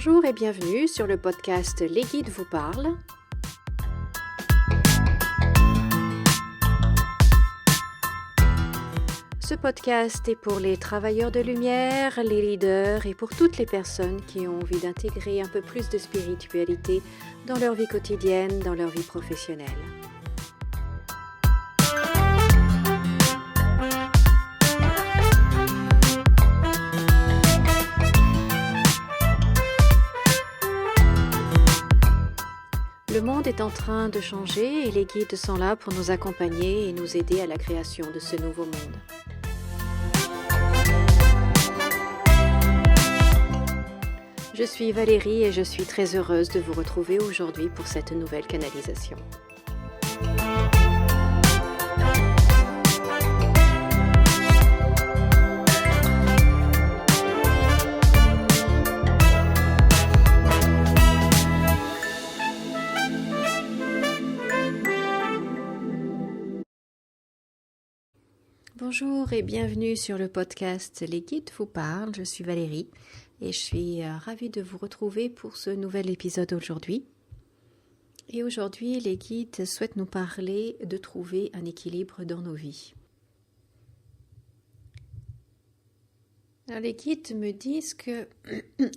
Bonjour et bienvenue sur le podcast Les Guides vous parlent. Ce podcast est pour les travailleurs de lumière, les leaders et pour toutes les personnes qui ont envie d'intégrer un peu plus de spiritualité dans leur vie quotidienne, dans leur vie professionnelle. Le monde est en train de changer et les guides sont là pour nous accompagner et nous aider à la création de ce nouveau monde. Je suis Valérie et je suis très heureuse de vous retrouver aujourd'hui pour cette nouvelle canalisation. Bonjour et bienvenue sur le podcast Les Guides vous parlent. Je suis Valérie et je suis ravie de vous retrouver pour ce nouvel épisode aujourd'hui. Et aujourd'hui, les guides souhaitent nous parler de trouver un équilibre dans nos vies. Alors, les guides me disent que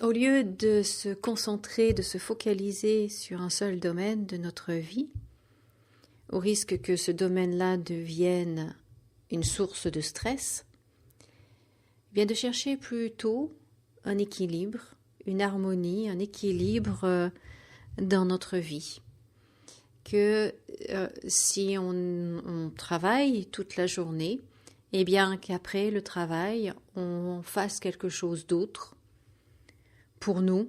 au lieu de se concentrer, de se focaliser sur un seul domaine de notre vie, au risque que ce domaine-là devienne une source de stress, bien de chercher plutôt un équilibre, une harmonie, un équilibre dans notre vie. Que si on travaille toute la journée, eh bien qu'après le travail, on fasse quelque chose d'autre pour nous,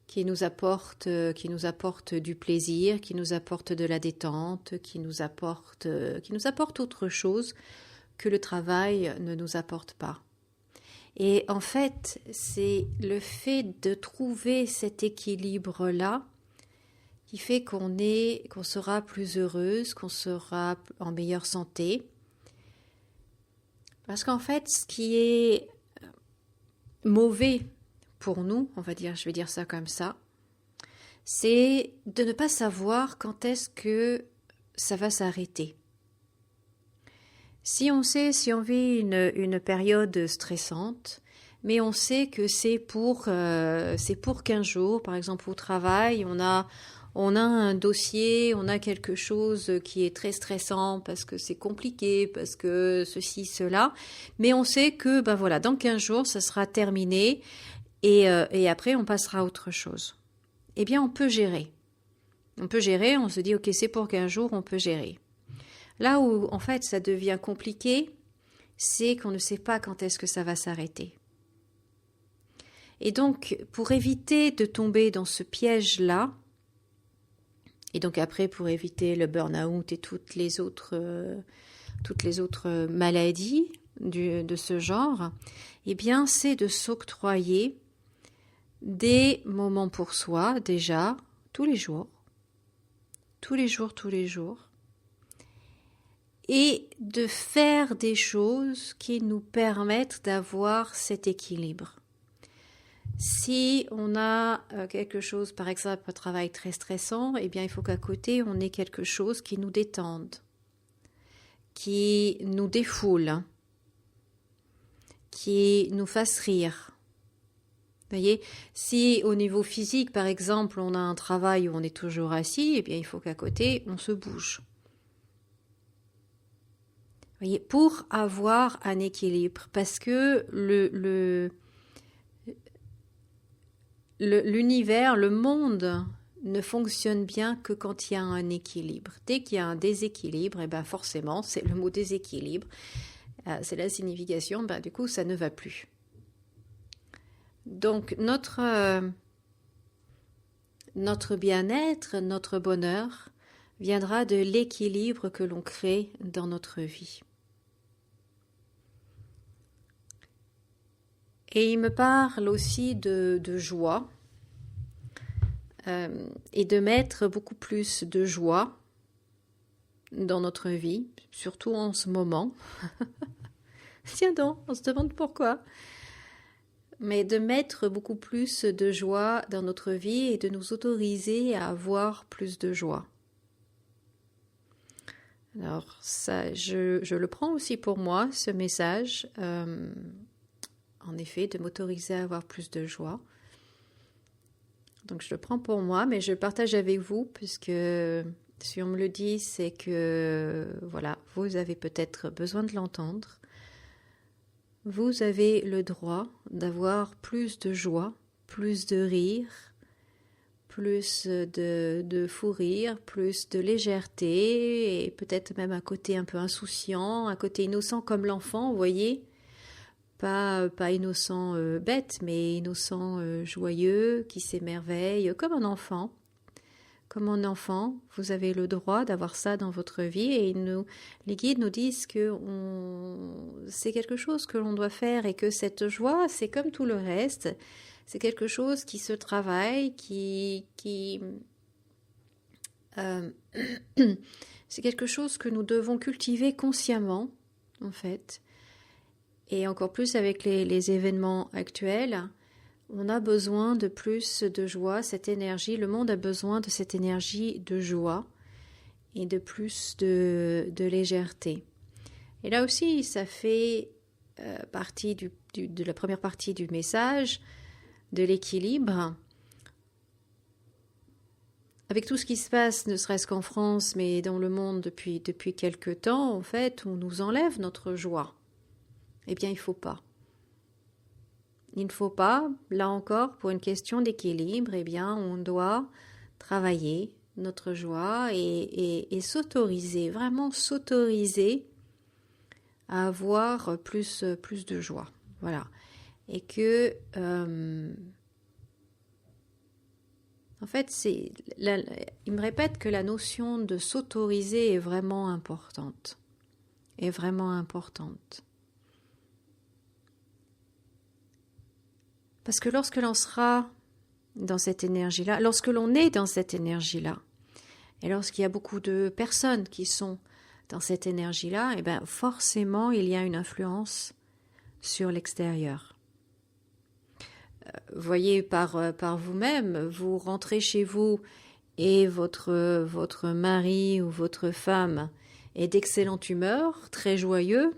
qui nous apporte du plaisir, qui nous apporte de la détente, qui nous apporte autre chose que le travail ne nous apporte pas. Et en fait, c'est le fait de trouver cet équilibre-là qui fait qu'on sera plus heureuse, qu'on sera en meilleure santé. Parce qu'en fait, ce qui est mauvais pour nous, je vais dire ça comme ça, c'est de ne pas savoir quand est-ce que ça va s'arrêter. Si on vit une période stressante, mais on sait que c'est pour 15 jours, par exemple au travail, on a un dossier, on a quelque chose qui est très stressant parce que c'est compliqué, parce que ceci, cela, mais on sait que dans 15 jours, ça sera terminé et après on passera à autre chose. Eh bien, on peut gérer. On se dit, ok, c'est pour 15 jours, on peut gérer. Là où, en fait, ça devient compliqué, c'est qu'on ne sait pas quand est-ce que ça va s'arrêter. Et donc, pour éviter de tomber dans ce piège-là, et donc après, pour éviter le burn-out et toutes les autres maladies de ce genre, eh bien, c'est de s'octroyer des moments pour soi, déjà, tous les jours, et de faire des choses qui nous permettent d'avoir cet équilibre. Si on a quelque chose, par exemple, un travail très stressant, eh bien, il faut qu'à côté, on ait quelque chose qui nous détende, qui nous défoule, qui nous fasse rire. Vous voyez, si au niveau physique, par exemple, on a un travail où on est toujours assis, eh bien, il faut qu'à côté, on se bouge. Vous voyez, pour avoir un équilibre, parce que l'univers, le monde ne fonctionne bien que quand il y a un équilibre. Dès qu'il y a un déséquilibre, eh bien forcément, c'est le mot déséquilibre, c'est la signification, du coup, ça ne va plus. Donc, notre bien-être, notre bonheur viendra de l'équilibre que l'on crée dans notre vie. Et il me parle aussi de joie et de mettre beaucoup plus de joie dans notre vie, surtout en ce moment. Tiens donc, on se demande pourquoi. mais de mettre beaucoup plus de joie dans notre vie et de nous autoriser à avoir plus de joie. Alors ça, je le prends aussi pour moi, ce message, en effet, de m'autoriser à avoir plus de joie. Donc je le prends pour moi, mais je le partage avec vous, puisque si on me le dit, c'est que voilà, vous avez peut-être besoin de l'entendre. Vous avez le droit d'avoir plus de joie, plus de rire, plus de fou rire, plus de légèreté, et peut-être même un côté un peu insouciant, un côté innocent comme l'enfant, vous voyez, pas innocent bête, mais innocent joyeux, qui s'émerveille, comme un enfant. Comme un enfant, vous avez le droit d'avoir ça dans votre vie, et les guides nous disent que c'est quelque chose que l'on doit faire, et que cette joie, c'est comme tout le reste, c'est quelque chose qui se travaille, c'est quelque chose que nous devons cultiver consciemment, en fait. Et encore plus avec les événements actuels, on a besoin de plus de joie, cette énergie, le monde a besoin de cette énergie de joie et de plus de légèreté. Et là aussi, ça fait partie de la première partie du message, de l'équilibre. Avec tout ce qui se passe, ne serait-ce qu'en France, mais dans le monde depuis quelque temps, en fait, on nous enlève notre joie. Eh bien, il ne faut pas. Il ne faut pas, là encore, pour une question d'équilibre, eh bien, on doit travailler notre joie et s'autoriser, vraiment s'autoriser à avoir plus de joie. Voilà. Et que, en fait, il me répète que la notion de s'autoriser est vraiment importante. Est vraiment importante. Parce que lorsque l'on sera dans cette énergie-là, lorsque l'on est dans cette énergie-là, et lorsqu'il y a beaucoup de personnes qui sont dans cette énergie-là, eh bien forcément, il y a une influence sur l'extérieur. Voyez par vous-même, vous rentrez chez vous et votre mari ou votre femme est d'excellente humeur, très joyeux,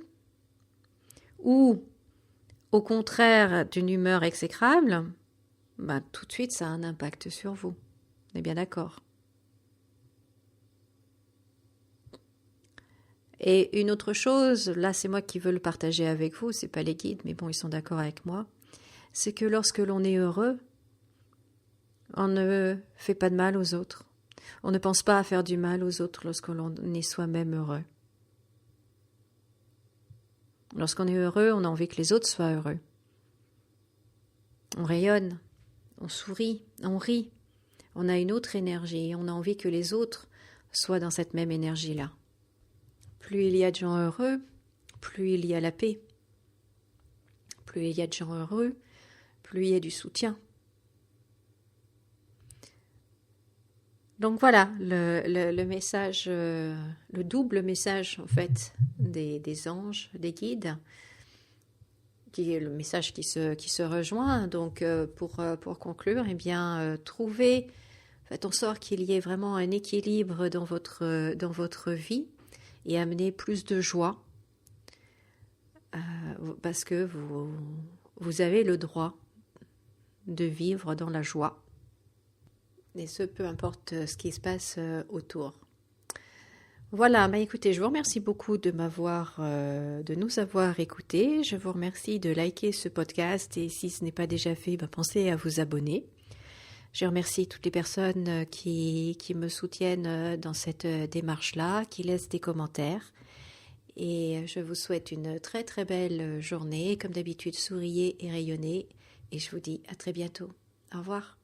ou au contraire d'une humeur exécrable, ben, tout de suite ça a un impact sur vous. On est bien d'accord. Et une autre chose, là c'est moi qui veux le partager avec vous, c'est pas les guides, mais bon, ils sont d'accord avec moi, c'est que lorsque l'on est heureux, on ne fait pas de mal aux autres. On ne pense pas à faire du mal aux autres lorsque l'on est soi-même heureux. Lorsqu'on est heureux, on a envie que les autres soient heureux. On rayonne, on sourit, on rit. On a une autre énergie, on a envie que les autres soient dans cette même énergie-là. Plus il y a de gens heureux, plus il y a la paix. Plus il y a de gens heureux, plus il y a du soutien. Donc voilà, le message, le double message en fait des anges, des guides, qui est le message qui se rejoint. Donc pour conclure, eh bien faites en sorte qu'il y ait vraiment un équilibre dans votre vie et amener plus de joie, parce que vous avez le droit de vivre dans la joie. Et ce, peu importe ce qui se passe autour. Voilà, bah écoutez, je vous remercie beaucoup de nous avoir écoutés. Je vous remercie de liker ce podcast et si ce n'est pas déjà fait, bah pensez à vous abonner. Je remercie toutes les personnes qui me soutiennent dans cette démarche-là, qui laissent des commentaires. Et je vous souhaite une très très belle journée. Comme d'habitude, souriez et rayonnez. Et je vous dis à très bientôt. Au revoir.